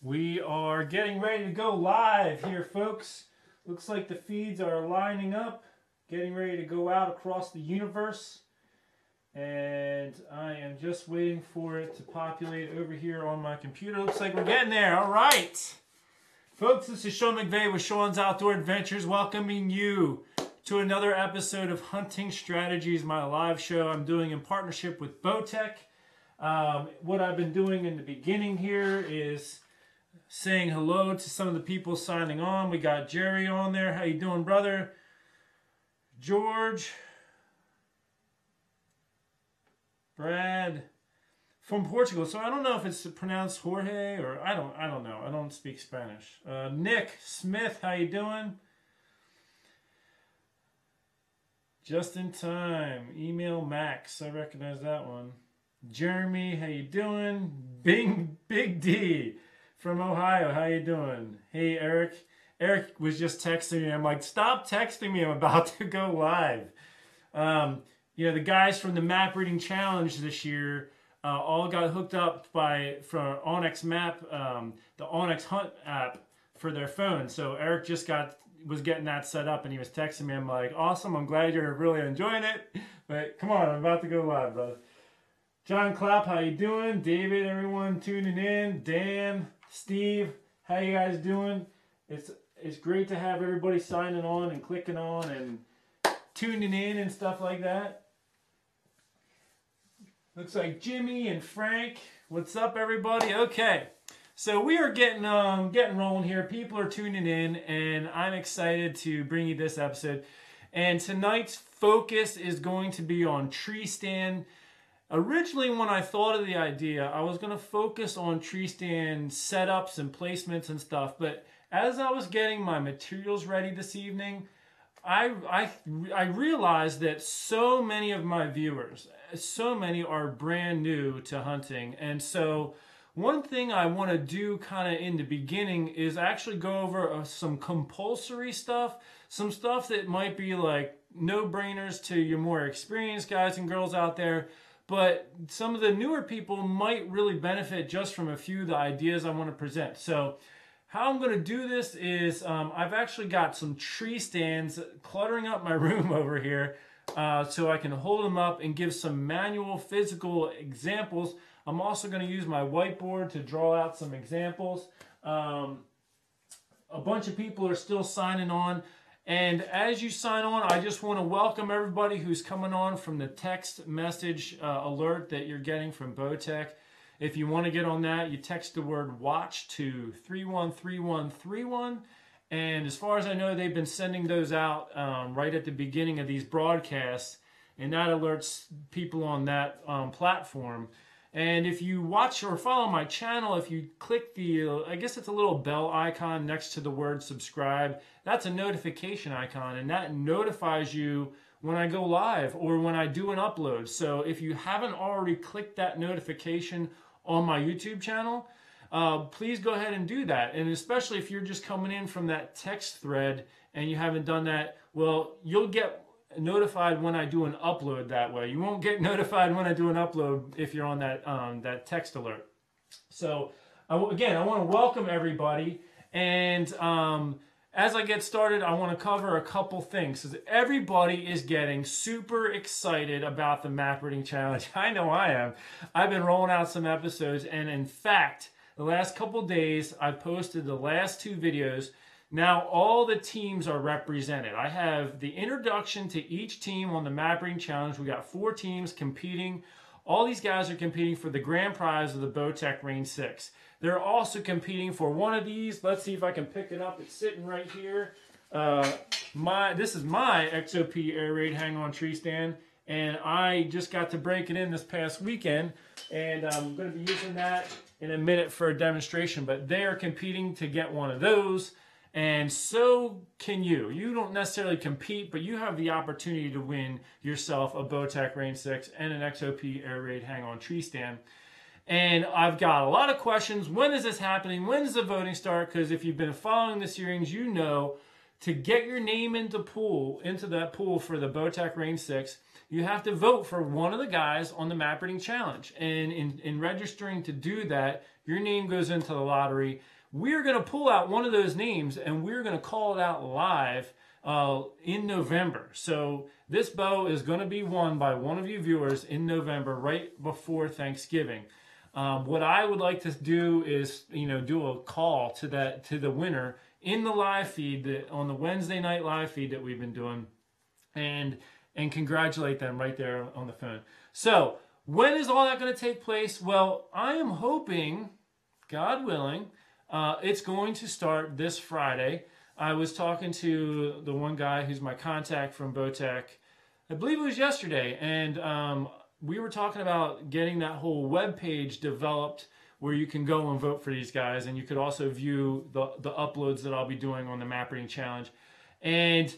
We are getting ready to go live here, folks. Looks like the feeds are lining up, getting ready to go out across the universe. And I am just waiting for it to populate over here on my computer. Looks like we're getting there. All right. Folks, this is Sean McVeigh with Sean's Outdoor Adventures, welcoming you to another episode of Hunting Strategies, my live show I'm doing in partnership with Bowtech. What I've been doing in the beginning here is saying hello to some of the people signing on. We got Jerry on there. How you doing, brother? George, Brad from Portugal. So I don't know if it's pronounced Jorge or I don't know. I don't speak Spanish. Nick Smith, how you doing? Just in time. Email Max. I recognize that one. Jeremy, how you doing? Big D from Ohio, how you doing? Hey, Eric. Eric was just texting me. I'm like, stop texting me. I'm about to go live. You know, the guys from the Map Reading Challenge this year all got hooked up from Onyx Map, the Onyx Hunt app for their phone. So Eric just was getting that set up, and he was texting me. I'm like, awesome. I'm glad you're really enjoying it. But come on, I'm about to go live, brother. John Clapp, how you doing? David, everyone tuning in. Dan, Steve, how you guys doing? It's great to have everybody signing on and clicking on and tuning in and stuff like that. Looks like Jimmy and Frank. What's up, everybody? Okay, so we are getting rolling here. People are tuning in, and I'm excited to bring you this episode. And tonight's focus is going to be on tree stand. Originally, when I thought of the idea, I was going to focus on tree stand setups and placements and stuff. But as I was getting my materials ready this evening, I realized that so many of my viewers, so many are brand new to hunting. And so one thing I want to do kind of in the beginning is actually go over some compulsory stuff, some stuff that might be like no-brainers to your more experienced guys and girls out there. But some of the newer people might really benefit just from a few of the ideas I want to present. So how I'm going to do this is I've actually got some tree stands cluttering up my room over here so I can hold them up and give some manual physical examples. I'm also going to use my whiteboard to draw out some examples. A bunch of people are still signing on. And as you sign on, I just want to welcome everybody who's coming on from the text message alert that you're getting from Bowtech. If you want to get on that, you text the word WATCH to 313131. And as far as I know, they've been sending those out right at the beginning of these broadcasts. And that alerts people on that platform. And if you watch or follow my channel, if you click the, I guess it's a little bell icon next to the word subscribe, that's a notification icon, and that notifies you when I go live or when I do an upload. So if you haven't already clicked that notification on my YouTube channel, please go ahead and do that. And especially if you're just coming in from that text thread and you haven't done that, well, you'll get notified when I do an upload that way. You won't get notified when I do an upload if you're on that text alert. So again, I want to welcome everybody, and as I get started, I want to cover a couple things because everybody is getting super excited about the Map Reading Challenge. I know I am. I've been rolling out some episodes, and in fact, the last couple days I posted the last 2 videos. Now all the teams are represented. I have the introduction to each team on the Map Reading Challenge. We got 4 teams competing. All these guys are competing for the grand prize of the Bowtech Range 6. They're also competing for one of these. Let's see if I can pick it up. It's sitting right here. This is my XOP Air Raid hang-on tree stand, and I just got to break it in this past weekend, and I'm going to be using that in a minute for a demonstration. But they are competing to get one of those. And so can you. You don't necessarily compete, but you have the opportunity to win yourself a Bowtech Range 6 and an XOP Air Raid hang-on tree stand. And I've got a lot of questions. When is this happening? When does the voting start? Because if you've been following the series, you know to get your name into that pool for the Bowtech Range 6, you have to vote for one of the guys on the Map Reading Challenge. And in registering to do that, your name goes into the lottery. We're going to pull out one of those names and we're going to call it out live in November. So this bow is going to be won by one of you viewers in November, right before Thanksgiving. What I would like to do is, do a call to the winner in the live feed, on the Wednesday night live feed that we've been doing, and congratulate them right there on the phone. So when is all that going to take place? Well, I am hoping, God willing, it's going to start this Friday. I was talking to the one guy who's my contact from Bowtech, I believe it was yesterday, and we were talking about getting that whole web page developed where you can go and vote for these guys, and you could also view the uploads that I'll be doing on the Map Reading Challenge. And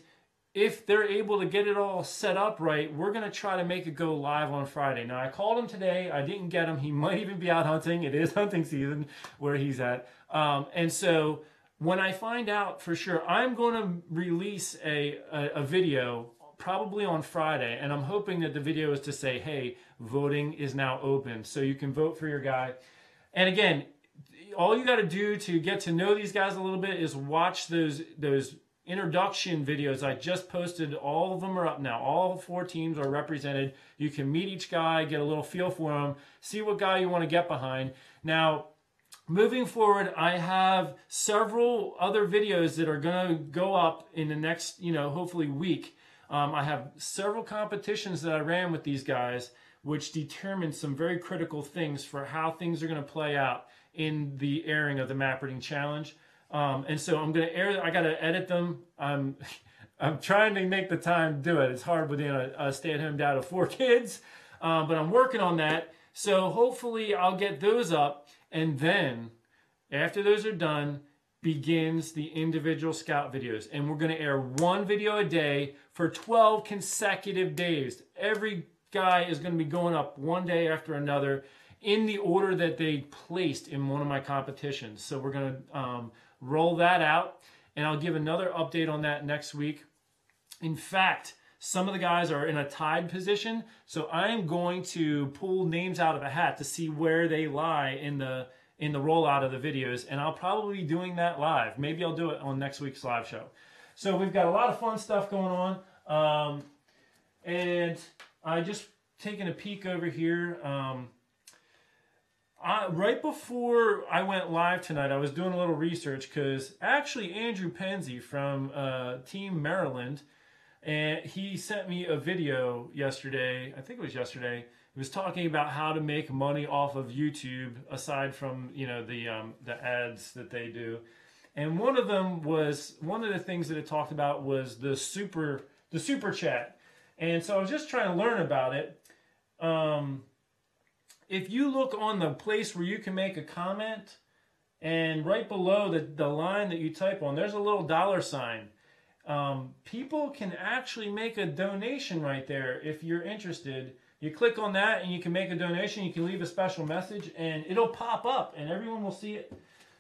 if they're able to get it all set up right, we're going to try to make it go live on Friday. Now, I called him today. I didn't get him. He might even be out hunting. It is hunting season where he's at. And so when I find out for sure, I'm going to release a video probably on Friday, and I'm hoping that the video is to say, hey, voting is now open, so you can vote for your guy. And again, all you got to do to get to know these guys a little bit is watch those introduction videos I just posted. All of them are up now. All 4 teams are represented. You can meet each guy, get a little feel for him, see what guy you want to get behind. Now, moving forward, I have several other videos that are going to go up in the next, hopefully week. I have several competitions that I ran with these guys, which determine some very critical things for how things are going to play out in the airing of the Map Reading Challenge. And so I'm going to air. I got to edit them. I'm trying to make the time to do it. It's hard with a stay-at-home dad of 4 kids, but I'm working on that. So hopefully I'll get those up, and then after those are done, begins the individual scout videos, and we're going to air 1 video a day for 12 consecutive days. Every guy is going to be going up one day after another in the order that they placed in one of my competitions. So we're going to roll that out, and I'll give another update on that next week. In fact, some of the guys are in a tied position, so I am going to pull names out of a hat to see where they lie in the rollout of the videos, and I'll probably be doing that live. Maybe I'll do it on next week's live show. So we've got a lot of fun stuff going on, and I just taking a peek over here. Right before I went live tonight, I was doing a little research because actually Andrew Penzi from Team Maryland, and he sent me a video yesterday. I think it was yesterday. He was talking about how to make money off of YouTube aside from the ads that they do. And one of the things that it talked about was the super chat. And so I was just trying to learn about it. If you look on the place where you can make a comment, and right below the line that you type on, there's a little $sign. People can actually make a donation right there if you're interested. You click on that and you can make a donation. You can leave a special message and it'll pop up and everyone will see it.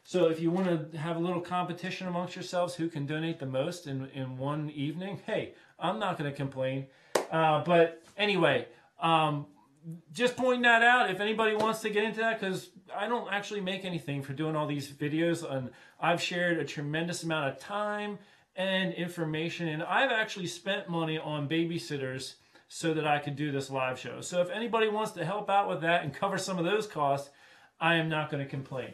So if you want to have a little competition amongst yourselves who can donate the most in one evening, hey, I'm not going to complain. But anyway, just pointing that out if anybody wants to get into that, because I don't actually make anything for doing all these videos, and I've shared a tremendous amount of time and information, and I've actually spent money on babysitters so that I could do this live show. So if anybody wants to help out with that and cover some of those costs, I am not going to complain.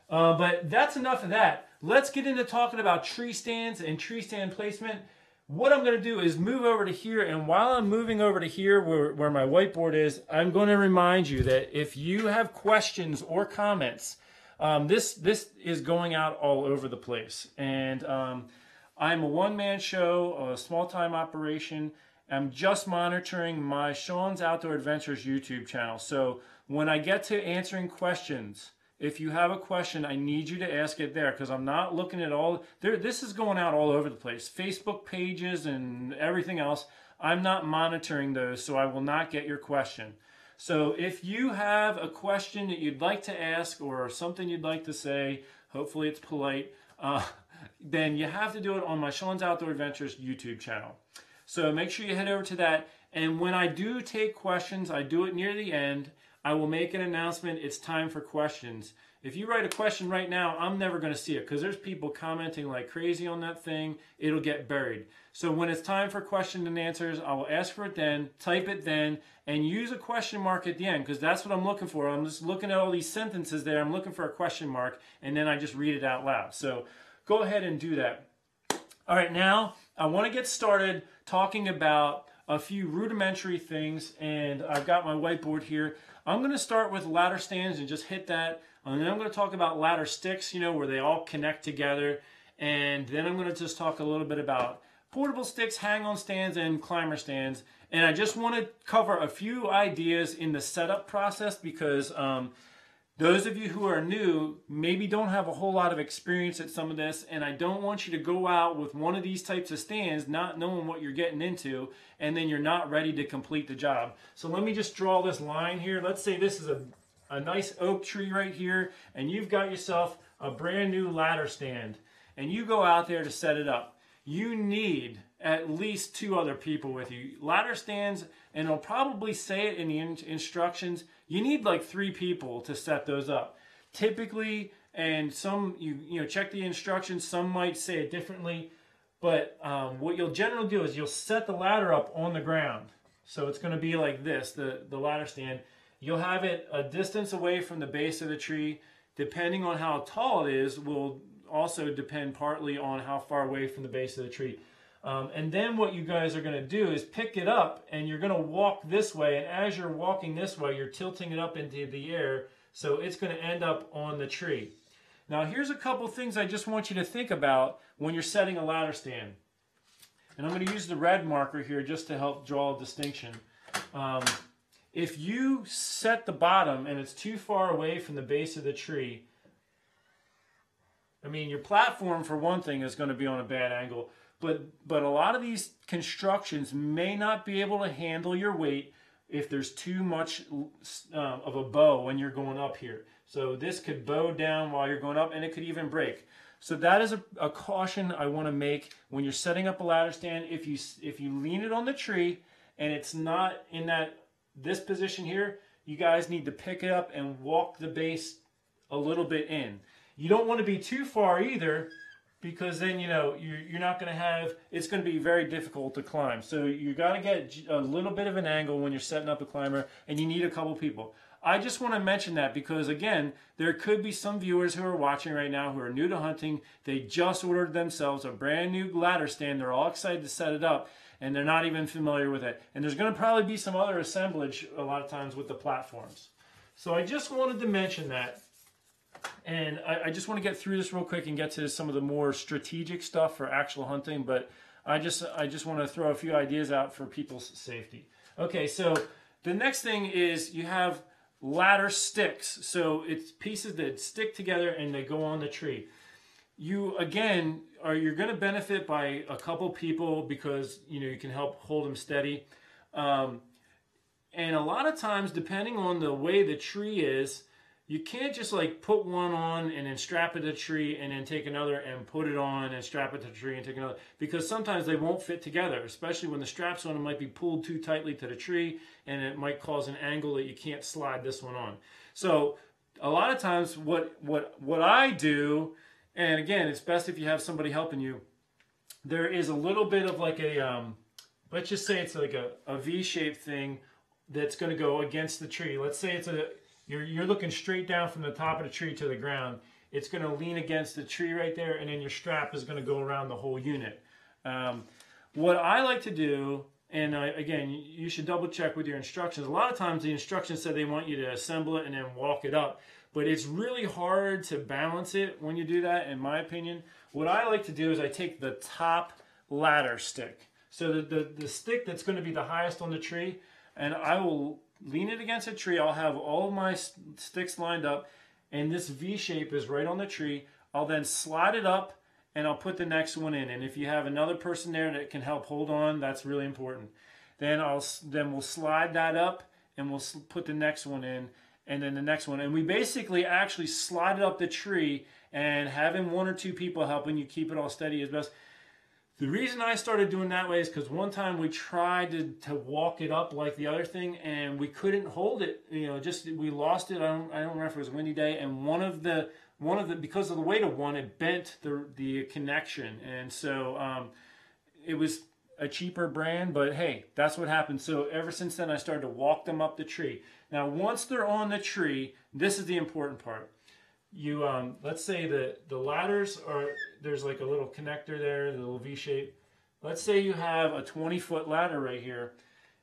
But that's enough of that. Let's get into talking about tree stands and tree stand placement. What I'm going to do is move over to here, and while I'm moving over to here where my whiteboard is, I'm going to remind you that if you have questions or comments, this is going out all over the place. And I'm a one-man show, a small-time operation. I'm just monitoring my Sean's Outdoor Adventures YouTube channel. So when I get to answering questions, if you have a question, I need you to ask it there, because I'm not looking at all. This is going out all over the place. Facebook pages and everything else. I'm not monitoring those, so I will not get your question. So if you have a question that you'd like to ask or something you'd like to say, hopefully it's polite, then you have to do it on my Sean's Outdoor Adventures YouTube channel. So make sure you head over to that. And when I do take questions, I do it near the end. I will make an announcement. It's time for questions. If you write a question right now, I'm never going to see it because there's people commenting like crazy on that thing. It'll get buried. So when it's time for question and answers, I will ask for it then, type it then, and use a question mark at the end because that's what I'm looking for. I'm just looking at all these sentences there. I'm looking for a question mark, and then I just read it out loud. So go ahead and do that. All right, now I want to get started talking about a few rudimentary things, and I've got my whiteboard here. I'm going to start with ladder stands and just hit that. And then I'm going to talk about ladder sticks, where they all connect together. And then I'm going to just talk a little bit about portable sticks, hang-on stands, and climber stands. And I just want to cover a few ideas in the setup process because those of you who are new maybe don't have a whole lot of experience at some of this, and I don't want you to go out with one of these types of stands not knowing what you're getting into, and then you're not ready to complete the job. So let me just draw this line here. Let's say this is a nice oak tree right here, and you've got yourself a brand new ladder stand, and you go out there to set it up. You need at least 2 other people with you. Ladder stands, and it'll probably say it in the instructions, you need like 3 people to set those up. Typically, and some, you check the instructions, some might say it differently, but what you'll generally do is you'll set the ladder up on the ground. So it's going to be like this, the ladder stand. You'll have it a distance away from the base of the tree. Depending on how tall it is will also depend partly on how far away from the base of the tree. And then what you guys are going to do is pick it up, and you're going to walk this way, and as you're walking this way, you're tilting it up into the air, so it's going to end up on the tree. Now here's a couple things I just want you to think about when you're setting a ladder stand. And I'm going to use the red marker here just to help draw a distinction. If you set the bottom and it's too far away from the base of the tree, I mean, your platform, for one thing, is going to be on a bad angle. But a lot of these constructions may not be able to handle your weight if there's too much of a bow when you're going up here. So this could bow down while you're going up, and it could even break. So that is a caution I want to make when you're setting up a ladder stand. If you lean it on the tree and it's not in this position here, you guys need to pick it up and walk the base a little bit in. You don't want to be too far either, because then you're not going to have, it's going to be very difficult to climb. So you got to get a little bit of an angle when you're setting up a climber, and you need a couple people. I just want to mention that because, again, there could be some viewers who are watching right now who are new to hunting. They just ordered themselves a brand new ladder stand. They're all excited to set it up, and they're not even familiar with it. And there's going to probably be some other assemblage a lot of times with the platforms. So I just wanted to mention that. And I just want to get through this real quick and get to some of the more strategic stuff for actual hunting, but I just want to throw a few ideas out for people's safety. Okay, so the next thing is you have ladder sticks. So it's pieces that stick together and they go on the tree. You're going to benefit by a couple people because you can help hold them steady. And a lot of times, depending on the way the tree is, you can't just like put one on and then strap it to the tree and then take another and put it on and strap it to the tree and take another, because sometimes they won't fit together, especially when the straps on them might be pulled too tightly to the tree, and it might cause an angle that you can't slide this one on. So a lot of times what I do, and again, it's best if you have somebody helping you, there is a little bit of like a, let's just say it's like a V-shaped thing that's going to go against the tree. Let's say it's you're looking straight down from the top of the tree to the ground. It's going to lean against the tree right there, and then your strap is going to go around the whole unit. What I like to do, and again, you should double check with your instructions. A lot of times the instructions say they want you to assemble it and then walk it up, but it's really hard to balance it when you do that, in my opinion. What I like to do is I take the top ladder stick, so the stick that's going to be the highest on the tree, and I will lean it against a tree. I'll have all of my sticks lined up, and this V shape is right on the tree. I'll then slide it up, and I'll put the next one in. And if you have another person there that can help hold on, that's really important. Then we'll slide that up, and we'll put the next one in, and then the next one. And we basically actually slide it up the tree, and having 1 or 2 people helping you keep it all steady is best. The reason I started doing that way is because one time we tried to walk it up like the other thing, and we couldn't hold it. You know, just we lost it. I don't remember if it was a windy day, and one of the because of the weight of one, it bent the connection, and so it was a cheaper brand, but hey, that's what happened. So ever since then, I started to walk them up the tree. Now, once they're on the tree, this is the important part. You let's say the ladders are, there's like a little connector there, the little V shape. Let's say you have a 20-foot ladder right here,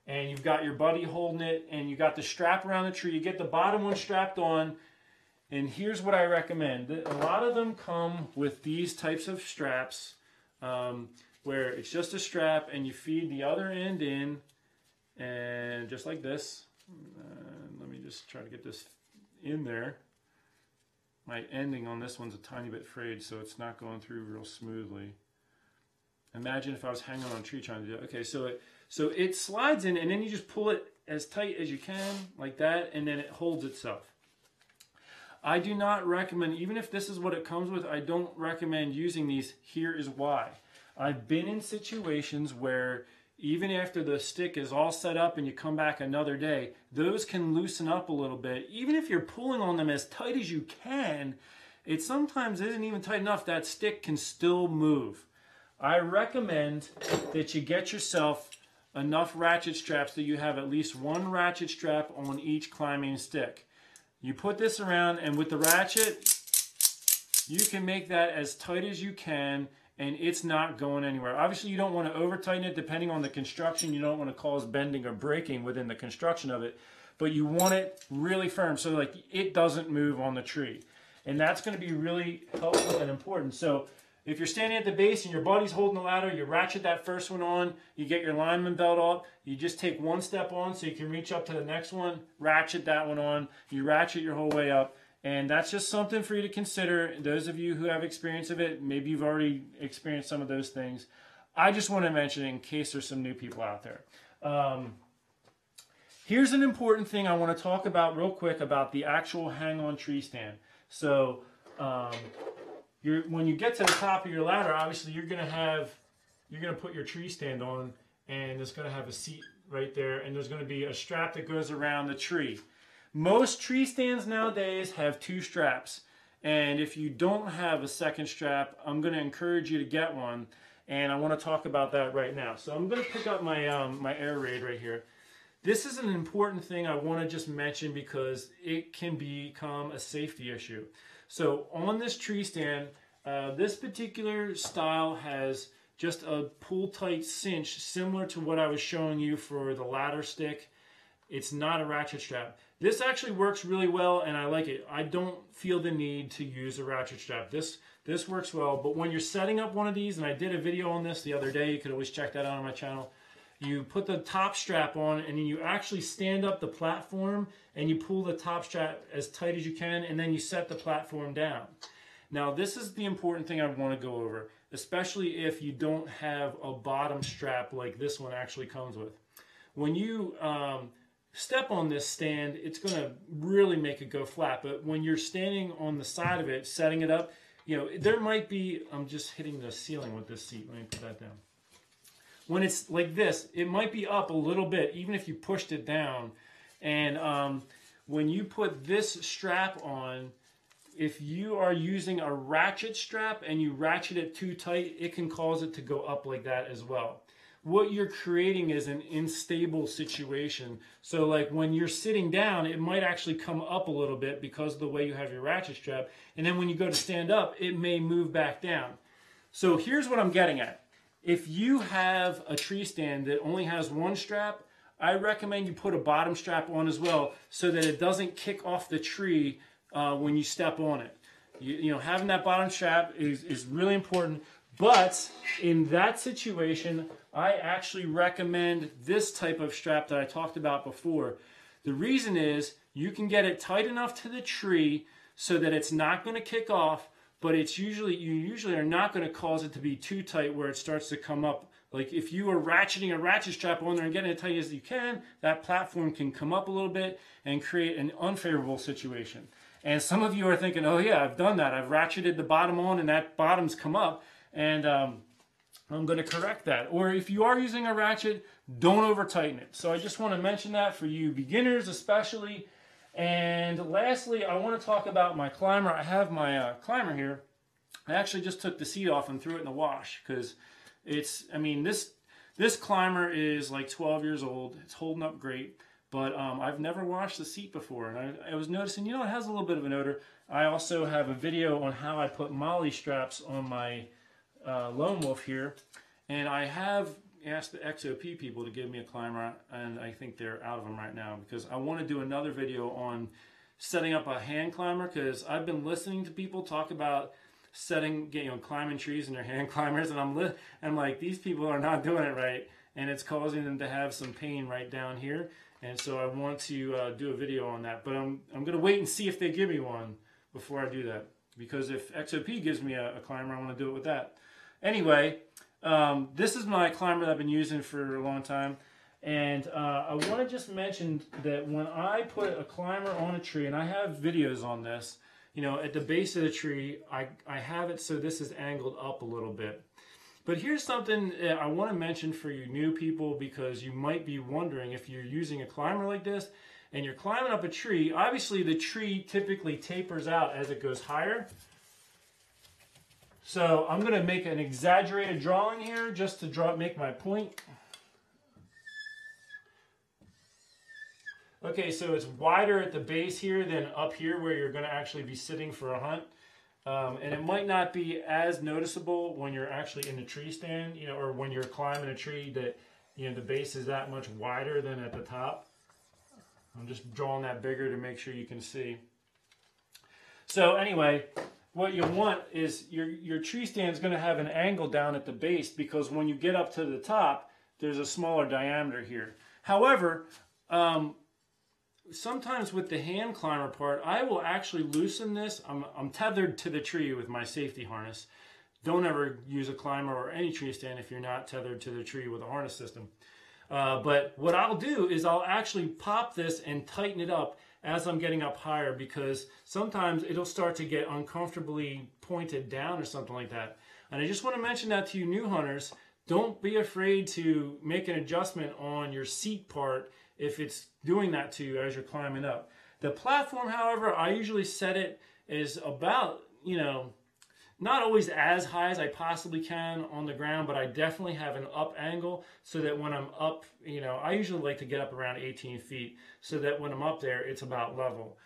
and you've got your buddy holding it, and you got the strap around the tree. You get the bottom one strapped on, and here's what I recommend. A lot of them come with these types of straps, where it's just a strap, and you feed the other end in, and just like this. Let me just try to get this in there. My ending on this one's a tiny bit frayed, so it's not going through real smoothly. Imagine if I was hanging on a tree trying to do it. Okay, so it slides in, and then you just pull it as tight as you can, like that, and then it holds itself. I do not recommend, even if this is what it comes with, I don't recommend using these. Here is why. I've been in situations where even after the stick is all set up and you come back another day, those can loosen up a little bit. Even if you're pulling on them as tight as you can, it sometimes isn't even tight enough. That stick can still move. I recommend that you get yourself enough ratchet straps that you have at least one ratchet strap on each climbing stick. You put this around, and with the ratchet, you can make that as tight as you can, and it's not going anywhere. Obviously, you don't want to over-tighten it. Depending on the construction, you don't want to cause bending or breaking within the construction of it, but you want it really firm so like it doesn't move on the tree. And that's going to be really helpful and important. So if you're standing at the base and your buddy's holding the ladder, you ratchet that first one on, you get your lineman belt off, you just take one step on so you can reach up to the next one, ratchet that one on, you ratchet your whole way up. And that's just something for you to consider. Those of you who have experience of it, maybe you've already experienced some of those things. I just want to mention it in case there's some new people out there. Here's an important thing I want to talk about real quick about the actual hang-on tree stand. So when you get to the top of your ladder, obviously you're going to put your tree stand on, and it's going to have a seat right there, and there's going to be a strap that goes around the tree. Most tree stands nowadays have two straps, and if you don't have a second strap, I'm going to encourage you to get one, and I want to talk about that right now. So I'm going to pick up my my Air Raid right here. This is an important thing I want to just mention because it can become a safety issue. So on this tree stand, this particular style has just a pull-tight cinch similar to what I was showing you for the ladder stick. It's not a ratchet strap. This actually works really well, and I like it. I don't feel the need to use a ratchet strap. This works well, but when you're setting up one of these, and I did a video on this the other day, you could always check that out on my channel. You put the top strap on, and then you actually stand up the platform, and you pull the top strap as tight as you can, and then you set the platform down. Now, this is the important thing I want to go over, especially if you don't have a bottom strap like this one actually comes with. When you step on this stand, it's going to really make it go flat. But when you're standing on the side of it, setting it up, you know, there might be, I'm just hitting the ceiling with this seat. Let me put that down. When it's like this, it might be up a little bit, even if you pushed it down. And when you put this strap on, if you are using a ratchet strap and you ratchet it too tight, it can cause it to go up like that as well. What you're creating is an unstable situation. So like when you're sitting down, it might actually come up a little bit because of the way you have your ratchet strap. And then when you go to stand up, it may move back down. So here's what I'm getting at. If you have a tree stand that only has one strap, I recommend you put a bottom strap on as well so that it doesn't kick off the tree when you step on it. You know, having that bottom strap is really important. But in that situation, I actually recommend this type of strap that I talked about before. The reason is you can get it tight enough to the tree so that it's not going to kick off, but you usually are not going to cause it to be too tight where it starts to come up. Like if you are ratcheting a ratchet strap on there and getting it tight as you can, that platform can come up a little bit and create an unfavorable situation. And some of you are thinking, oh yeah, I've done that. I've ratcheted the bottom on and that bottom's come up. And I'm going to correct that. Or if you are using a ratchet, don't over tighten it. So I just want to mention that for you beginners especially. And lastly, I want to talk about my climber. I have my climber here. I actually just took the seat off and threw it in the wash because it's, I mean, this climber is like 12 years old. It's holding up great, but I've never washed the seat before. And I was noticing, you know, it has a little bit of an odor. I also have a video on how I put molly straps on my Lone Wolf here, and I have asked the XOP people to give me a climber, and I think they're out of them right now because I want to do another video on setting up a hand climber because I've been listening to people talk about climbing trees in their hand climbers, and I'm like, these people are not doing it right, and it's causing them to have some pain right down here, and so I want to do a video on that, but I'm going to wait and see if they give me one before I do that, because if XOP gives me a climber, I want to do it with that. Anyway, this is my climber that I've been using for a long time, and I want to just mention that when I put a climber on a tree, and I have videos on this, you know, at the base of the tree, I have it so this is angled up a little bit. But here's something I want to mention for you new people, because you might be wondering if you're using a climber like this and you're climbing up a tree. Obviously, the tree typically tapers out as it goes higher. So I'm going to make an exaggerated drawing here just to make my point. Okay, so it's wider at the base here than up here where you're going to actually be sitting for a hunt. And it might not be as noticeable when you're actually in the tree stand, you know, or when you're climbing a tree that, you know, the base is that much wider than at the top. I'm just drawing that bigger to make sure you can see. So anyway, what you want is your tree stand is going to have an angle down at the base, because when you get up to the top, there's a smaller diameter here. However, sometimes with the hand climber part, I will actually loosen this. I'm tethered to the tree with my safety harness. Don't ever use a climber or any tree stand if you're not tethered to the tree with a harness system. But what I'll do is I'll actually pop this and tighten it up as I'm getting up higher, because sometimes it'll start to get uncomfortably pointed down or something like that. And I just want to mention that to you new hunters. Don't be afraid to make an adjustment on your seat part if it's doing that to you as you're climbing up. The platform, however, I usually set it is about, you know, not always as high as I possibly can on the ground, but I definitely have an up angle so that when I'm up, you know, I usually like to get up around 18 feet so that when I'm up there, it's about level.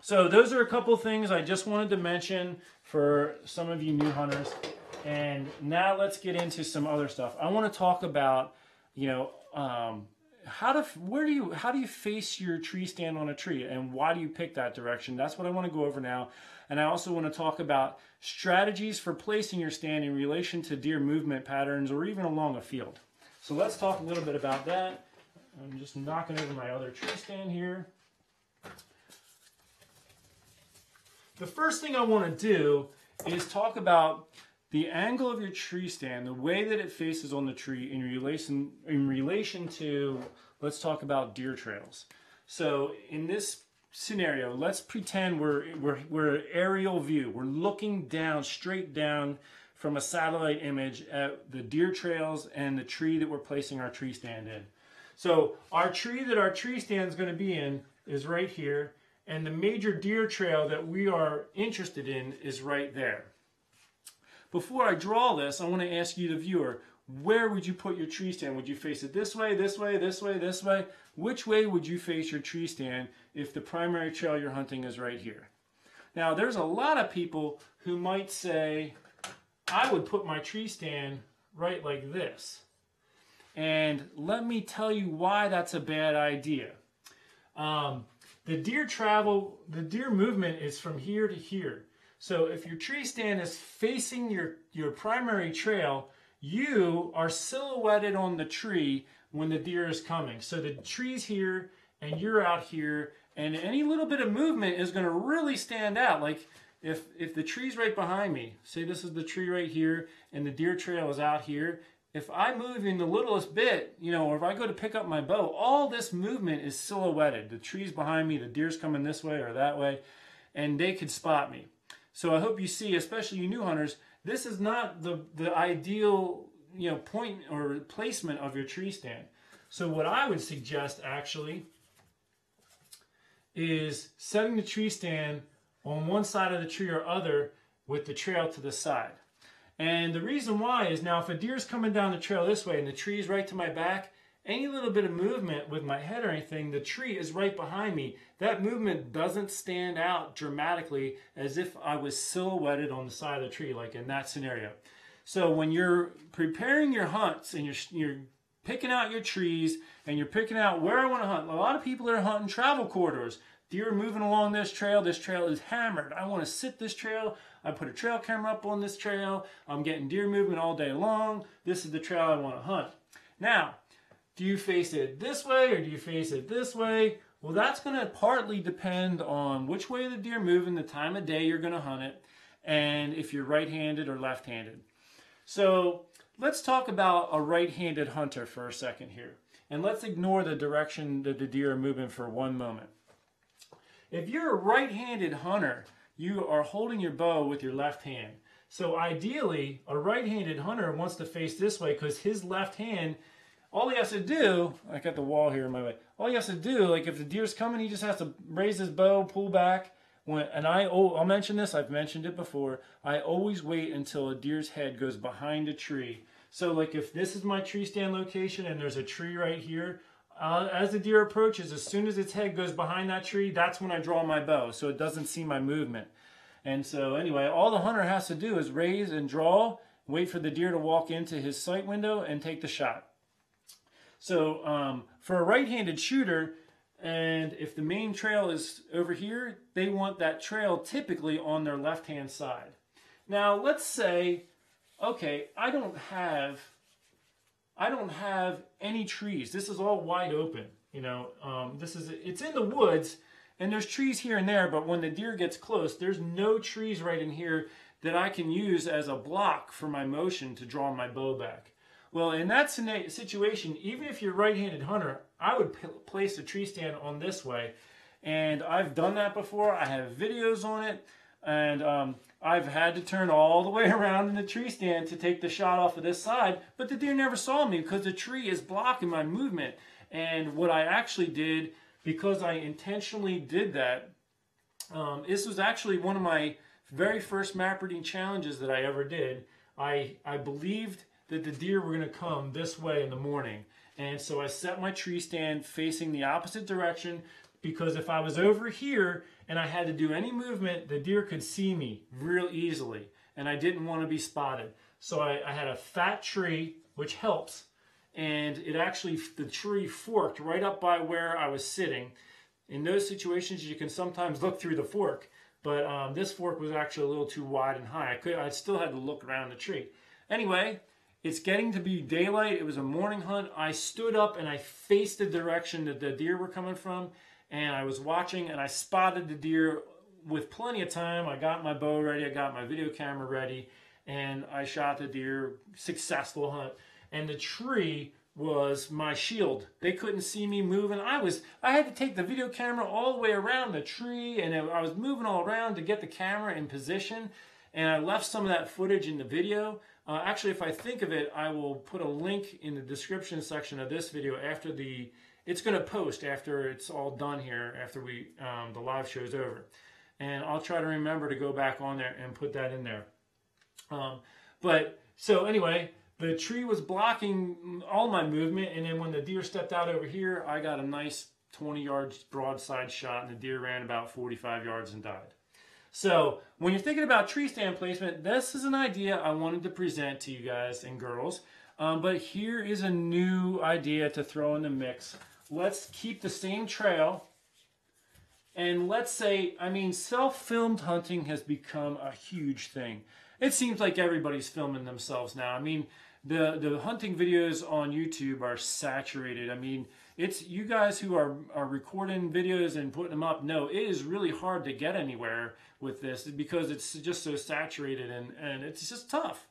So those are a couple things I just wanted to mention for some of you new hunters. And now let's get into some other stuff. I want to talk about, you know, how do you face your tree stand on a tree, and why do you pick that direction? That's what I want to go over now. And I also want to talk about strategies for placing your stand in relation to deer movement patterns or even along a field. So let's talk a little bit about that. I'm just knocking over my other tree stand here. The first thing I want to do is talk about the angle of your tree stand, the way that it faces on the tree in relation to, let's talk about deer trails. So in this scenario, let's pretend we're aerial view. We're looking down, straight down from a satellite image at the deer trails and the tree that we're placing our tree stand in. So our tree that our tree stand is going to be in is right here, and the major deer trail that we are interested in is right there. Before I draw this, I want to ask you, the viewer, where would you put your tree stand? Would you face it this way, this way, this way, this way? Which way would you face your tree stand if the primary trail you're hunting is right here? Now, there's a lot of people who might say, I would put my tree stand right like this. And let me tell you why that's a bad idea. The deer movement is from here to here. So if your tree stand is facing your primary trail, you are silhouetted on the tree when the deer is coming. So the tree's here and you're out here, and any little bit of movement is going to really stand out. Like if the tree's right behind me, say this is the tree right here and the deer trail is out here, if I move in the littlest bit, you know, or if I go to pick up my bow, all this movement is silhouetted. The tree's behind me, the deer's coming this way or that way, and they could spot me. So I hope you see, especially you new hunters, this is not the ideal, point or placement of your tree stand. So what I would suggest actually is setting the tree stand on one side of the tree or other with the trail to the side. And the reason why is, now if a deer's coming down the trail this way and the tree's right to my back, any little bit of movement with my head or anything, the tree is right behind me. That movement doesn't stand out dramatically as if I was silhouetted on the side of the tree, like in that scenario. So when you're preparing your hunts and you're picking out your trees and you're picking out where I want to hunt, a lot of people are hunting travel corridors. Deer are moving along this trail is hammered. I want to sit this trail. I put a trail camera up on this trail. I'm getting deer movement all day long. This is the trail I want to hunt. Now, do you face it this way or do you face it this way? Well, that's going to partly depend on which way the deer moving, the time of day you're going to hunt it, and if you're right-handed or left-handed. So let's talk about a right-handed hunter for a second here. And let's ignore the direction that the deer are moving for one moment. If you're a right-handed hunter, you are holding your bow with your left hand. So ideally, a right-handed hunter wants to face this way because his left hand, all he has to do, I got the wall here in my way, all he has to do, like if the deer's coming, he just has to raise his bow, pull back. I'll mention this, I've mentioned it before, I always wait until a deer's head goes behind a tree. So like if this is my tree stand location and there's a tree right here, as the deer approaches, as soon as its head goes behind that tree, that's when I draw my bow, so it doesn't see my movement. And so anyway, all the hunter has to do is raise and draw, wait for the deer to walk into his sight window and take the shot. So for a right-handed shooter, and if the main trail is over here, they want that trail typically on their left-hand side. Now let's say, okay, I don't have any trees. This is all wide open. It's in the woods, and there's trees here and there, but when the deer gets close, there's no trees right in here that I can use as a block for my motion to draw my bow back. Well, in that situation, even if you're a right-handed hunter, I would place the tree stand on this way. And I've done that before. I have videos on it. And I've had to turn all the way around in the tree stand to take the shot off of this side. But the deer never saw me because the tree is blocking my movement. And what I actually did, because I intentionally did that, this was actually one of my very first map reading challenges that I ever did. I believed that the deer were going to come this way in the morning. And so I set my tree stand facing the opposite direction, because if I was over here and I had to do any movement, the deer could see me real easily, and I didn't want to be spotted. So I had a fat tree, which helps, and the tree forked right up by where I was sitting. In those situations, you can sometimes look through the fork, but this fork was actually a little too wide and high. I still had to look around the tree. Anyway, it's getting to be daylight. It was a morning hunt. I stood up and I faced the direction that the deer were coming from, and I was watching, and I spotted the deer with plenty of time. I got my bow ready. I got my video camera ready, and I shot the deer. Successful hunt. And the tree was my shield. They couldn't see me moving. I had to take the video camera all the way around the tree, and I was moving all around to get the camera in position, and I left some of that footage in the video. Actually, if I think of it, I will put a link in the description section of this video after it's going to post after it's all done here, after the live show's over. And I'll try to remember to go back on there and put that in there. So anyway, the tree was blocking all my movement, and then when the deer stepped out over here, I got a nice 20 yards broadside shot, and the deer ran about 45 yards and died. So when you're thinking about tree stand placement, this is an idea I wanted to present to you guys and girls. But here is a new idea to throw in the mix. Let's keep the same trail. And let's say, self-filmed hunting has become a huge thing. It seems like everybody's filming themselves now. The hunting videos on YouTube are saturated. It's you guys who are recording videos and putting them up. No, it is really hard to get anywhere with this because it's just so saturated, and it's just tough.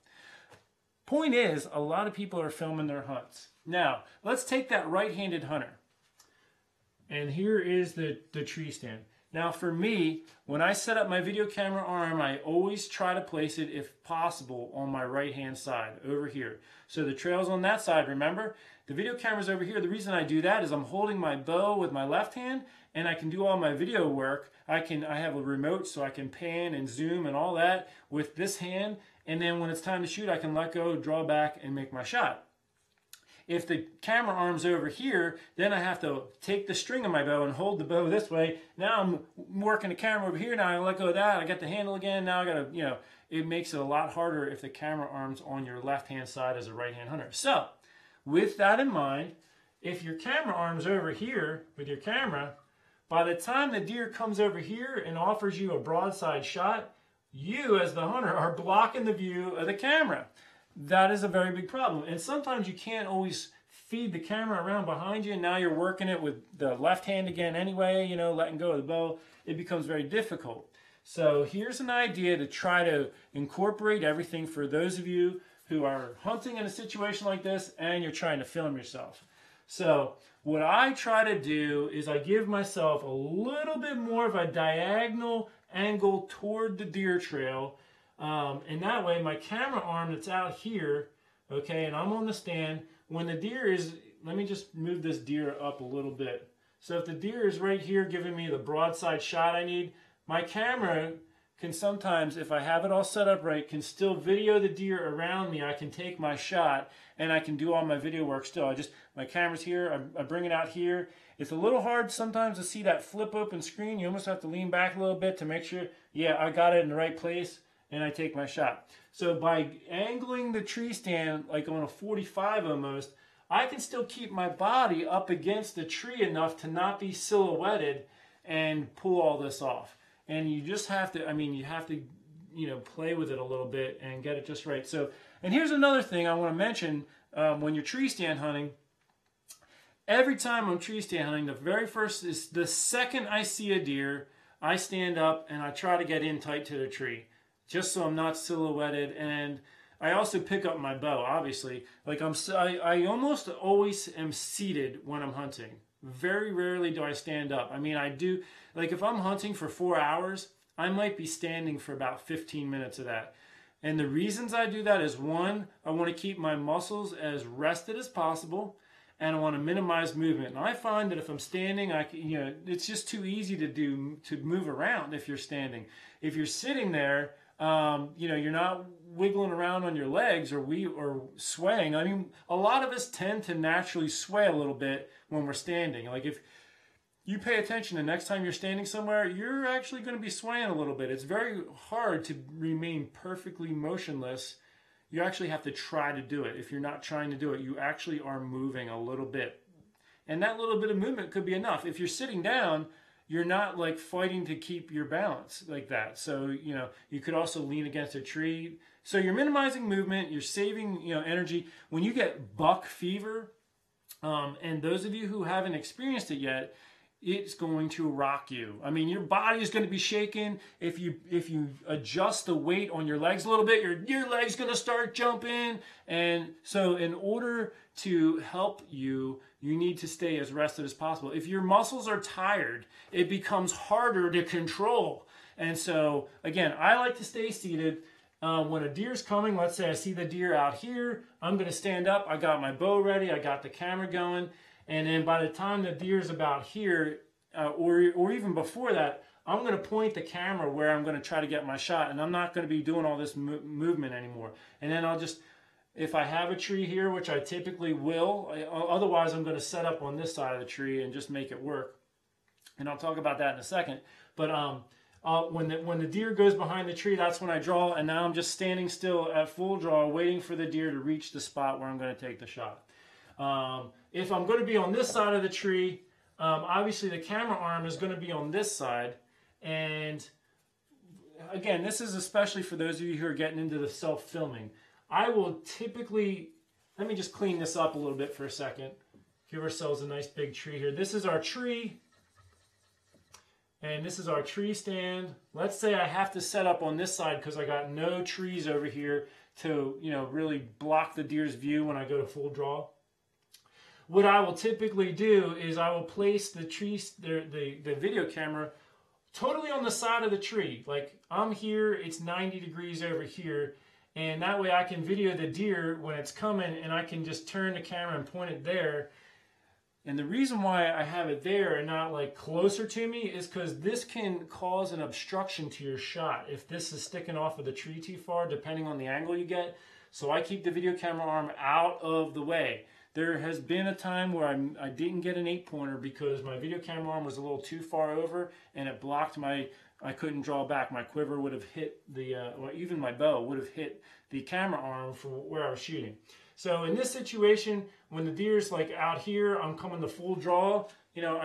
Point is, a lot of people are filming their hunts. Now, let's take that right-handed hunter. And here is the tree stand. Now for me, when I set up my video camera arm, I always try to place it, if possible, on my right-hand side, over here. So the trail's on that side, remember? The video camera's over here. The reason I do that is I'm holding my bow with my left hand, and I can do all my video work. I have a remote, so I can pan and zoom and all that with this hand, and then when it's time to shoot, I can let go, draw back, and make my shot. If the camera arm's over here, then I have to take the string of my bow and hold the bow this way. Now I'm working the camera over here. Now I let go of that. I got the handle again. Now I got to, you know, it makes it a lot harder if the camera arm's on your left-hand side as a right-hand hunter. So, with that in mind, if your camera arm's over here with your camera, by the time the deer comes over here and offers you a broadside shot, you as the hunter are blocking the view of the camera. That is a very big problem. And sometimes you can't always feed the camera around behind you, and now you're working it with the left hand again anyway, you know, letting go of the bow. It becomes very difficult. So here's an idea to try to incorporate everything for those of you who are hunting in a situation like this and you're trying to film yourself. So what I try to do is I give myself a little bit more of a diagonal angle toward the deer trail. And that way my camera arm that's out here, okay, and I'm on the stand, when the deer is, let me just move this deer up a little bit. So if the deer is right here giving me the broadside shot I need, my camera can sometimes, if I have it all set up right, can still video the deer around me. I can take my shot and I can do all my video work still. My camera's here, I bring it out here. It's a little hard sometimes to see that flip open screen. You almost have to lean back a little bit to make sure, yeah, I got it in the right place. And I take my shot. So by angling the tree stand like on a 45 almost, I can still keep my body up against the tree enough to not be silhouetted and pull all this off. And you just have to, I mean, you have to, you know, play with it a little bit and get it just right. So, and here's another thing I want to mention when you're tree stand hunting. Every time I'm tree stand hunting, the very first is the second I see a deer, I stand up and I try to get in tight to the tree, just so I'm not silhouetted. And I also pick up my bow, obviously. Like I almost always am seated when I'm hunting. Very rarely do I stand up. I mean, I do, like if I'm hunting for 4 hours, I might be standing for about 15 minutes of that. And the reasons I do that is, one, I want to keep my muscles as rested as possible, and I want to minimize movement. And I find that if I'm standing, it's just too easy to move around if you're standing. If you're sitting there, you're not wiggling around on your legs or swaying. I mean, a lot of us tend to naturally sway a little bit when we're standing. Like if you pay attention, the next time you're standing somewhere, you're actually going to be swaying a little bit. It's very hard to remain perfectly motionless. You actually have to try to do it. If you're not trying to do it, you actually are moving a little bit. And that little bit of movement could be enough. If you're sitting down, you're not like fighting to keep your balance like that. So, you could also lean against a tree. So you're minimizing movement, you're saving, energy. When you get buck fever, and those of you who haven't experienced it yet, it's going to rock you. I mean, your body is going to be shaking. If you adjust the weight on your legs a little bit, your leg's going to start jumping. And so in order to help you, you need to stay as rested as possible. If your muscles are tired, it becomes harder to control. And so, again, I like to stay seated. When a deer's coming, let's say I see the deer out here, I'm going to stand up. I got my bow ready. I got the camera going. And then by the time the deer's about here, or even before that, I'm going to point the camera where I'm going to try to get my shot. And I'm not going to be doing all this movement anymore. And then I'll just, if I have a tree here, which I typically will, otherwise I'm going to set up on this side of the tree and just make it work. And I'll talk about that in a second. But when the deer goes behind the tree, that's when I draw. And now I'm just standing still at full draw, waiting for the deer to reach the spot where I'm going to take the shot. If I'm going to be on this side of the tree, obviously the camera arm is going to be on this side. And again, this is especially for those of you who are getting into the self-filming. I will typically, let me just clean this up a little bit for a second. Give ourselves a nice big tree here. This is our tree. And this is our tree stand. Let's say I have to set up on this side because I got no trees over here to, really block the deer's view when I go to full draw. What I will typically do is I will place the video camera totally on the side of the tree. Like I'm here, it's 90 degrees over here, and that way I can video the deer when it's coming, and I can just turn the camera and point it there. And the reason why I have it there and not like closer to me is because this can cause an obstruction to your shot if this is sticking off of the tree too far, depending on the angle you get. So I keep the video camera arm out of the way. There has been a time where I didn't get an 8-pointer because my video camera arm was a little too far over and it blocked I couldn't draw back. My quiver would have hit or even my bow would have hit the camera arm from where I was shooting. So in this situation, when the deer's like out here, I'm coming the full draw, you know,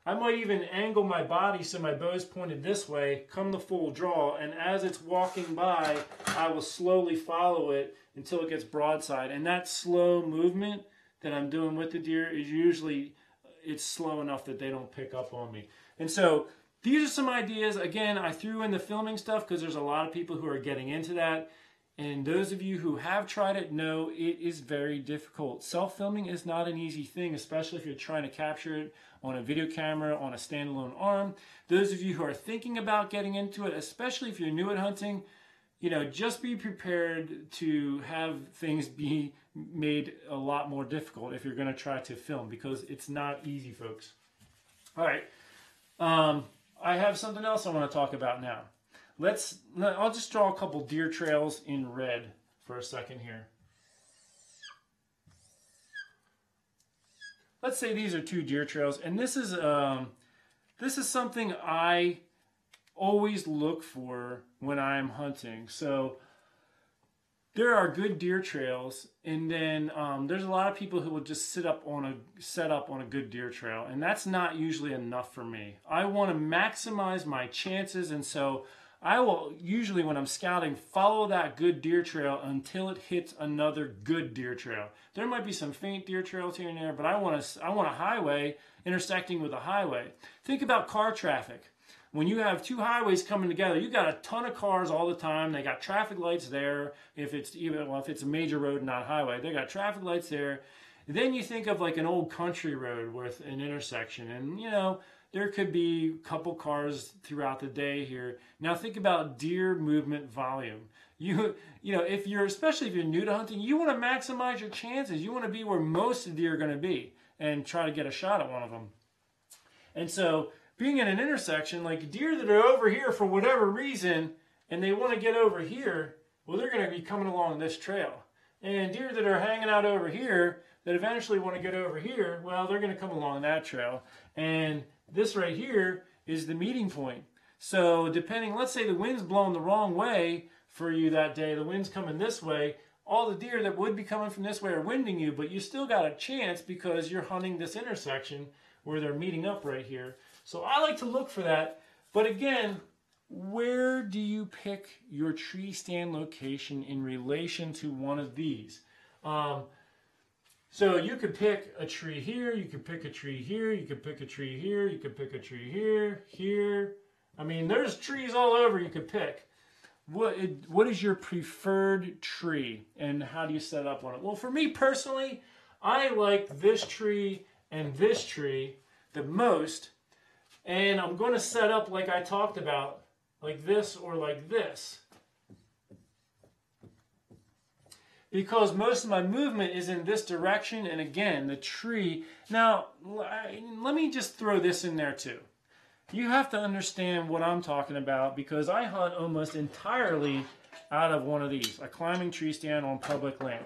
I might even angle my body so my bow's pointed this way, come the full draw, and as it's walking by, I will slowly follow it until it gets broadside. And that slow movement that I'm doing with the deer is usually, it's slow enough that they don't pick up on me. And so these are some ideas. Again, I threw in the filming stuff because there's a lot of people who are getting into that. And those of you who have tried it know it is very difficult. Self-filming is not an easy thing, especially if you're trying to capture it on a video camera, on a standalone arm. Those of you who are thinking about getting into it, especially if you're new at hunting, you know, just be prepared to have things be made a lot more difficult if you're going to try to film, because it's not easy, folks. All right. I have something else I want to talk about now. I'll just draw a couple deer trails in red for a second here. Let's say these are 2 deer trails, and this is something I always look for when I'm hunting. So there are good deer trails, and then there's a lot of people who will just set up on a good deer trail, and that's not usually enough for me. I want to maximize my chances, and so I will usually, when I'm scouting, follow that good deer trail until it hits another good deer trail. There might be some faint deer trails here and there, but I want a highway intersecting with a highway. Think about car traffic. When you have 2 highways coming together, you got a ton of cars all the time. They got traffic lights there. If it's a major road, not a highway, they got traffic lights there. And then you think of like an old country road with an intersection, and you know, there could be a couple cars throughout the day here. Now think about deer movement volume. You know, especially if you're new to hunting, you want to maximize your chances. You want to be where most of the deer are going to be and try to get a shot at one of them. And so being in an intersection, like deer that are over here for whatever reason, and they want to get over here, well, they're going to be coming along this trail. And deer that are hanging out over here that eventually want to get over here, well, they're going to come along that trail. And this right here is the meeting point. So depending, let's say the wind's blowing the wrong way for you that day, the wind's coming this way, all the deer that would be coming from this way are winding you, but you still got a chance because you're hunting this intersection where they're meeting up right here. So I like to look for that. But again, where do you pick your tree stand location in relation to one of these? So you could pick a tree here, you could pick a tree here, you could pick a tree here, you could pick a tree here, here. I mean, there's trees all over you could pick. What is your preferred tree, and how do you set up on it? Well, for me personally, I like this tree and this tree the most, and I'm going to set up like I talked about, like this or like this. Because most of my movement is in this direction, and again, the tree. Now, let me just throw this in there too. You have to understand what I'm talking about, because I hunt almost entirely out of one of these, a climbing tree stand on public land.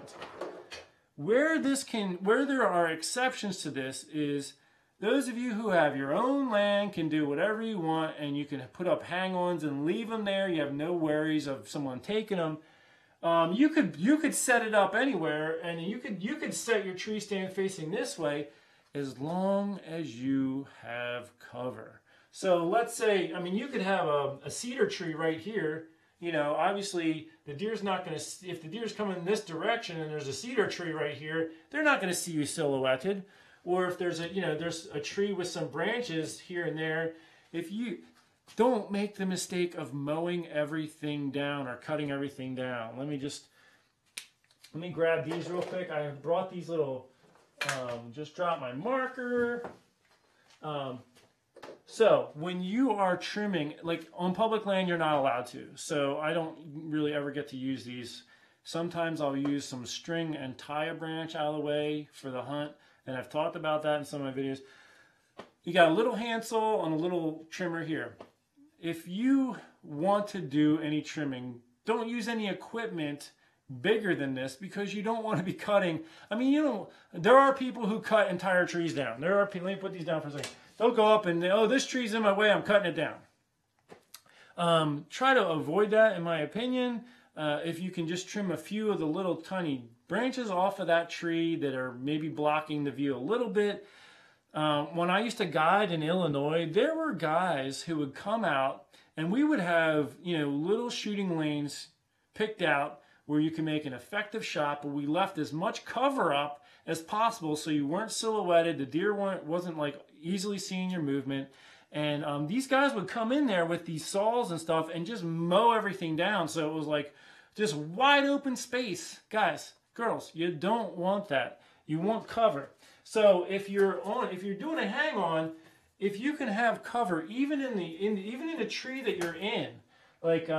Where there are exceptions to this is those of you who have your own land can do whatever you want, and you can put up hang-ons and leave them there. You have no worries of someone taking them. You could set it up anywhere, and you could set your tree stand facing this way as long as you have cover. So let's say, I mean, you could have a cedar tree right here. You know, obviously the deer's not going to, if the deer's coming in this direction and there's a cedar tree right here, they're not going to see you silhouetted. Or if there's there's a tree with some branches here and there, if you don't make the mistake of mowing everything down or cutting everything down. Let me grab these real quick. I brought these little, just drop my marker. So when you are trimming, like on public land, you're not allowed to. So I don't really ever get to use these. Sometimes I'll use some string and tie a branch out of the way for the hunt. And I've talked about that in some of my videos. You got a little handsaw and a little trimmer here. If you want to do any trimming, don't use any equipment bigger than this, because you don't want to be cutting. I mean, you know, there are people who cut entire trees down. There are people, let me put these down for a second. They'll go up and, oh, this tree's in my way, I'm cutting it down. Try to avoid that, in my opinion. If you can just trim a few of the little tiny branches off of that tree that are maybe blocking the view a little bit. When I used to guide in Illinois, there were guys who would come out and we would have, you know, little shooting lanes picked out where you can make an effective shot, but we left as much cover up as possible so you weren't silhouetted, the deer wasn't like easily seeing your movement. And these guys would come in there with these saws and stuff and just mow everything down. So it was like just wide open space. Guys, girls, you don't want that. You want cover. So if you're doing a hang on, if you can have cover even in a tree that you're in, like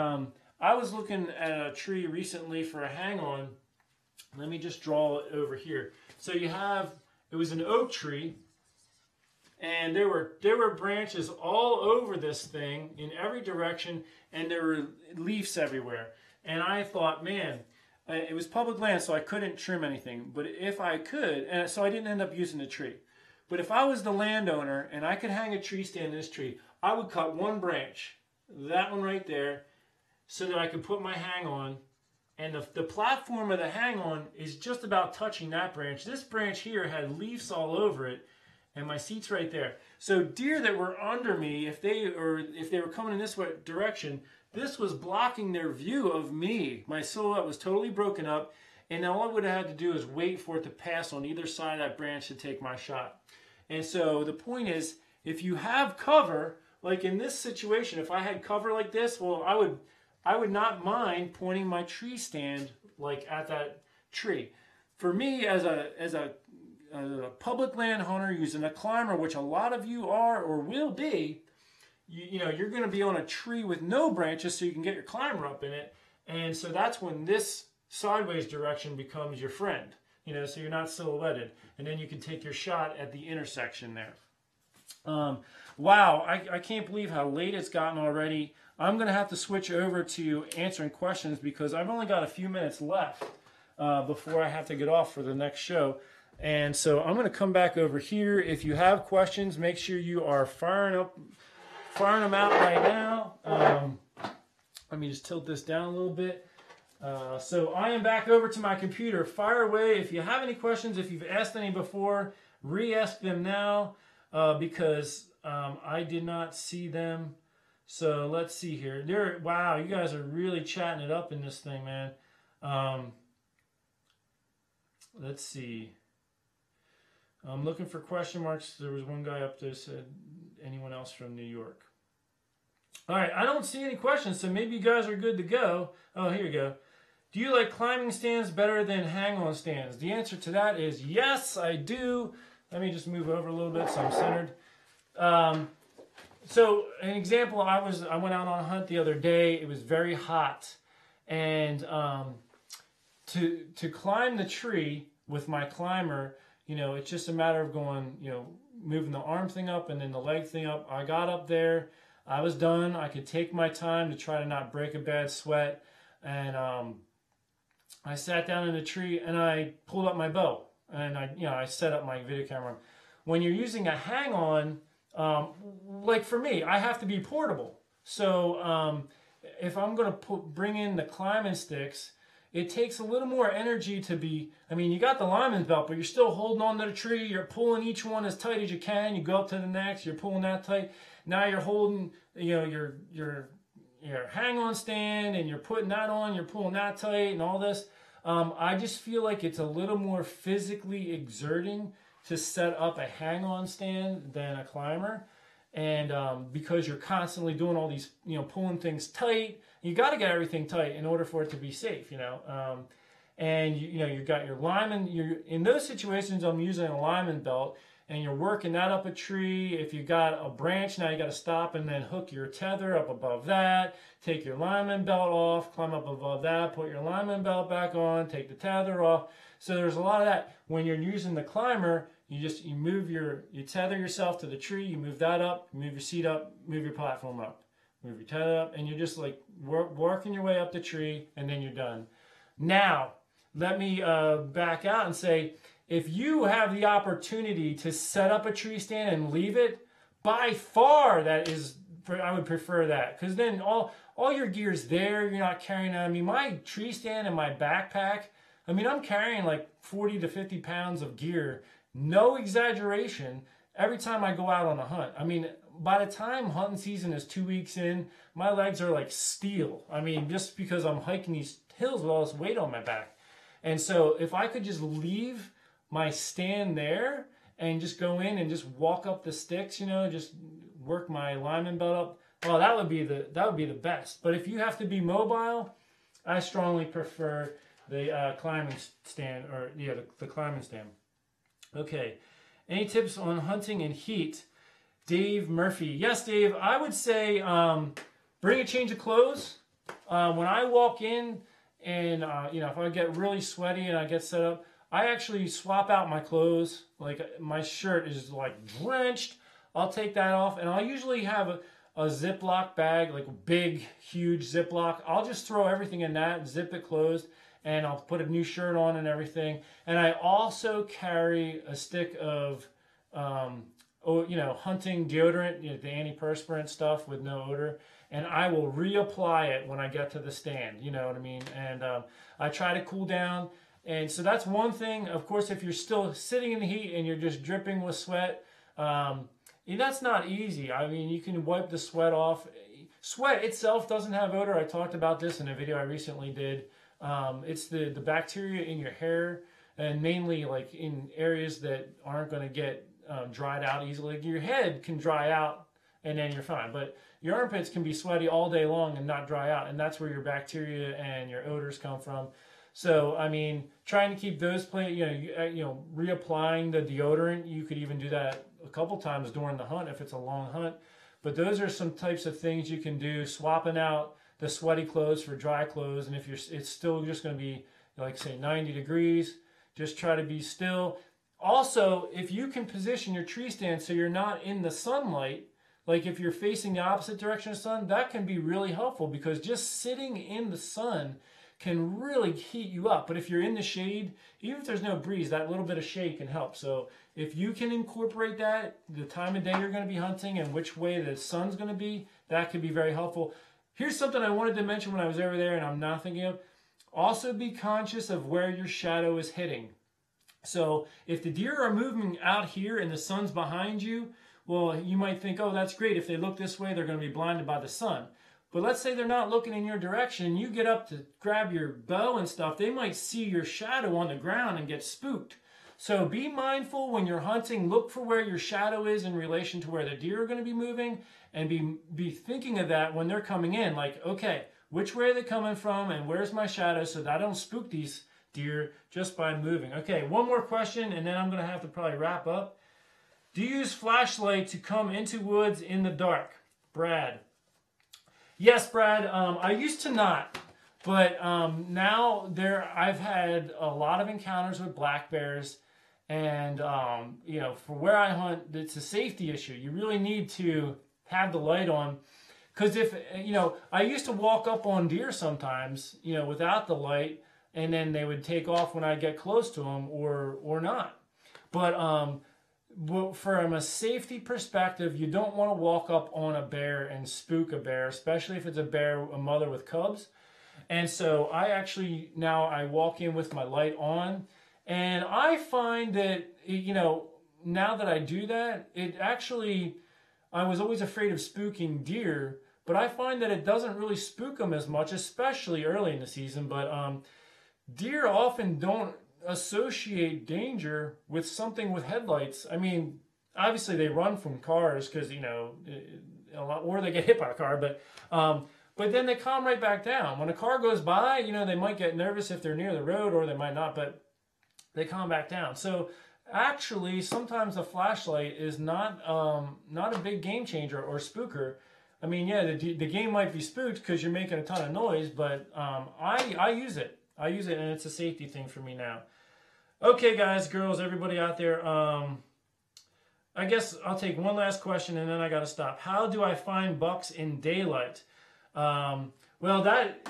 I was looking at a tree recently for a hang on. Let me just draw it over here. So it was an oak tree, and there were branches all over this thing in every direction, and there were leaves everywhere. And I thought, man, it was public land, so I couldn't trim anything. But if I could, and so I didn't end up using the tree. But if I was the landowner and I could hang a tree stand in this tree, I would cut one branch, that one right there, so that I could put my hang on. And the platform of the hang on is just about touching that branch. This branch here had leaves all over it, and my seat's right there. So deer that were under me, if they were coming in this direction, this was blocking their view of me. My silhouette was totally broken up, and all I would have had to do is wait for it to pass on either side of that branch to take my shot. And so the point is, if you have cover, like in this situation, if I had cover like this, well, I would not mind pointing my tree stand like at that tree. For me, as a public land hunter using a climber, which a lot of you are or will be, you know, you're going to be on a tree with no branches so you can get your climber up in it. And so that's when this sideways direction becomes your friend, you know, so you're not silhouetted. And then you can take your shot at the intersection there. Wow, I can't believe how late it's gotten already. I'm going to have to switch over to answering questions because I've only got a few minutes left before I have to get off for the next show. And so I'm going to come back over here. If you have questions, make sure you are firing them out right now. Let me just tilt this down a little bit. So I am back over to my computer. Fire away. If you have any questions, if you've asked any before, re-ask them now because I did not see them. So let's see here. Wow, you guys are really chatting it up in this thing, man. Let's see. I'm looking for question marks. There was one guy up there that said, anyone else from New York? All right, I don't see any questions, so maybe you guys are good to go. Oh, here you go. Do you like climbing stands better than hang-on stands? The answer to that is yes, I do. Let me just move over a little bit so I'm centered. So an example, I went out on a hunt the other day. It was very hot, and to climb the tree with my climber, you know, it's just a matter of going, you know, moving the arm thing up and then the leg thing up. I got up there. I was done. I could take my time to try to not break a bad sweat. And I sat down in the tree and I pulled up my bow. And I set up my video camera. When you're using a hang-on, like for me, I have to be portable. So if I'm going to bring in the climbing sticks, it takes a little more energy to be, I mean, you got the lineman's belt, but you're still holding on to the tree. You're pulling each one as tight as you can. You go up to the next, you're pulling that tight. Now you're holding, you know, your hang-on stand, and you're putting that on, you're pulling that tight and all this. I just feel like it's a little more physically exerting to set up a hang-on stand than a climber. And because you're constantly doing all these, you know, pulling things tight, you got to get everything tight in order for it to be safe, you know. And you know, you've got your lineman. In those situations, I'm using a lineman belt. and you're working that up a tree. If you got a branch, now you got to stop and then hook your tether up above that, take your lineman belt off, climb up above that, put your lineman belt back on, take the tether off. So there's a lot of that. When you're using the climber, you tether yourself to the tree, you move that up, move your seat up, move your platform up, move your tether up, and you're just like working your way up the tree, and then you're done. Now, let me back out and say, if you have the opportunity to set up a tree stand and leave it, by far I would prefer that, because then all your gear's there. You're not carrying it. I mean, my tree stand and my backpack, I mean, I'm carrying like 40 to 50 pounds of gear, no exaggeration, every time I go out on a hunt. I mean, by the time hunting season is 2 weeks in, my legs are like steel. I mean, just because I'm hiking these hills with all this weight on my back. And so if I could just leave my stand there and just go in and just walk up the sticks, you know, just work my lineman belt up, well, that would be the best. But if you have to be mobile, I strongly prefer the climbing stand, or the climbing stand. Okay, any tips on hunting in heat? Dave Murphy. Yes, Dave, I would say bring a change of clothes. When I walk in and, if I get really sweaty and I get set up, I actually swap out my clothes. Like, my shirt is like drenched. I'll take that off, and I'll usually have a Ziploc bag, like a big, huge Ziploc. I'll just throw everything in that, zip it closed, and I'll put a new shirt on and everything. And I also carry a stick of, hunting deodorant, the antiperspirant stuff with no odor, and I will reapply it when I get to the stand, you know what I mean? And I try to cool down. And so that's one thing. Of course, if you're still sitting in the heat and you're just dripping with sweat, that's not easy. I mean, you can wipe the sweat off. Sweat itself doesn't have odor. I talked about this in a video I recently did. It's the bacteria in your hair, and mainly like in areas that aren't going to get dried out easily. Like your head can dry out and then you're fine, but your armpits can be sweaty all day long and not dry out, and that's where your bacteria and your odors come from. So, I mean, trying to keep those reapplying the deodorant, you could even do that a couple times during the hunt if it's a long hunt. But those are some types of things you can do, swapping out the sweaty clothes for dry clothes. And if it's still just going to be, like, say, 90 degrees, just try to be still. Also, if you can position your tree stand so you're not in the sunlight, like if you're facing the opposite direction of the sun, that can be really helpful, because just sitting in the sun can really heat you up. But if you're in the shade, even if there's no breeze, that little bit of shade can help. So if you can incorporate that, the time of day you're going to be hunting and which way the sun's going to be, that could be very helpful. Here's something I wanted to mention when I was over there and I'm not thinking of. Also be conscious of where your shadow is hitting. So if the deer are moving out here and the sun's behind you, well, you might think, oh, that's great. If they look this way, they're going to be blinded by the sun. But let's say they're not looking in your direction. You get up to grab your bow and stuff. They might see your shadow on the ground and get spooked. So be mindful when you're hunting. Look for where your shadow is in relation to where the deer are going to be moving, and be thinking of that when they're coming in. Like, okay, which way are they coming from and where's my shadow, so that I don't spook these deer just by moving. Okay, one more question and then I'm going to have to probably wrap up. Do you use flashlight to come into woods in the dark? Brad. Yes, Brad. I used to not, but now I've had a lot of encounters with black bears, and for where I hunt, it's a safety issue. You really need to have the light on, because if I used to walk up on deer sometimes, without the light, and then they would take off when I get close to them, or not. But from a safety perspective, you don't want to walk up on a bear and spook a bear, especially if it's a mother with cubs. And so I walk in with my light on, and I find that, now that I do that, I was always afraid of spooking deer, but I find that it doesn't really spook them as much, especially early in the season. But deer often don't associate danger with something with headlights. I mean, obviously they run from cars because, or they get hit by a car, but then they calm right back down. When a car goes by, they might get nervous if they're near the road, or they might not, but they calm back down. So actually, sometimes a flashlight is not not a big game changer or spooker. I mean, yeah, the game might be spooked because you're making a ton of noise, but I use it. I use it, and it's a safety thing for me now. Okay, guys, girls, everybody out there. I guess I'll take one last question, and then I got to stop. How do I find bucks in daylight? Well, that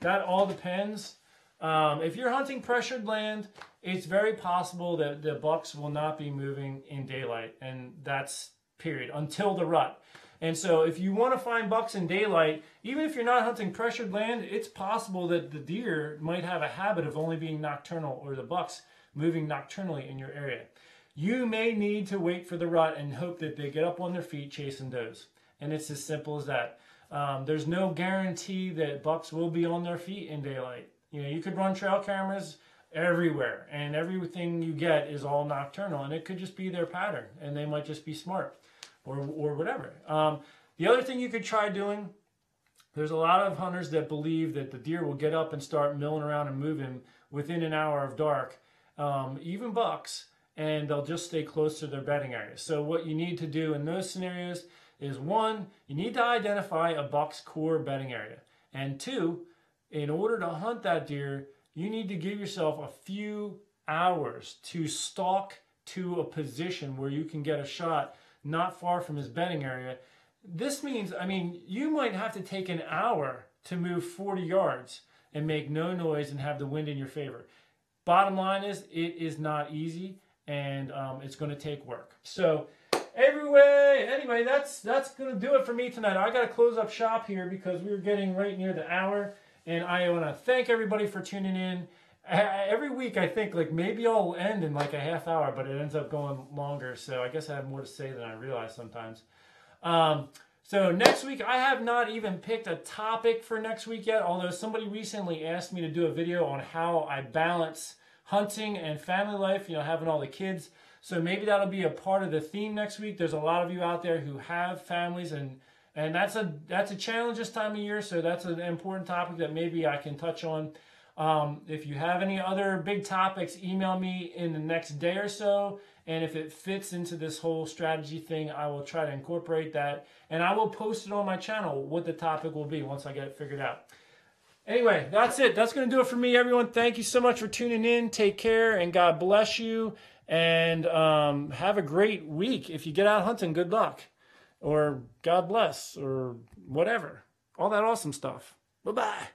all depends. If you're hunting pressured land, it's very possible that the bucks will not be moving in daylight, and that's period, until the rut. And so if you want to find bucks in daylight, even if you're not hunting pressured land, it's possible that the deer might have a habit of only being nocturnal, or the bucks moving nocturnally in your area. You may need to wait for the rut and hope that they get up on their feet chasing does. And it's as simple as that. There's no guarantee that bucks will be on their feet in daylight. You know, you could run trail cameras everywhere, and everything you get is all nocturnal, and it could just be their pattern, and they might just be smart, or whatever. The other thing you could try doing, there's a lot of hunters that believe that the deer will get up and start milling around and moving within an hour of dark, even bucks, and they'll just stay close to their bedding area. So what you need to do in those scenarios is, one, you need to identify a buck's core bedding area, and two, in order to hunt that deer, you need to give yourself a few hours to stalk to a position where you can get a shot not far from his bedding area. This means, I mean, you might have to take an hour to move 40 yards and make no noise and have the wind in your favor. Bottom line is, it is not easy, and it's going to take work. So anyway, that's going to do it for me tonight. I got to close up shop here because we're getting right near the hour. And I want to thank everybody for tuning in. Every week I think like maybe I'll end in like a half hour, but it ends up going longer. So I guess I have more to say than I realize sometimes. So next week, I have not even picked a topic for next week yet, although somebody recently asked me to do a video on how I balance hunting and family life, you know, having all the kids. So maybe that'll be a part of the theme next week. There's a lot of you out there who have families, and that's a challenge this time of year, so that's an important topic that maybe I can touch on. If you have any other big topics, email me in the next day or so, and if it fits into this whole strategy thing, I will try to incorporate that, and I will post it on my channel what the topic will be once I get it figured out. Anyway, that's it. That's going to do it for me, everyone. Thank you so much for tuning in. Take care, and God bless you, and have a great week. If you get out hunting, good luck. Or God bless, or whatever. All that awesome stuff. Bye-bye.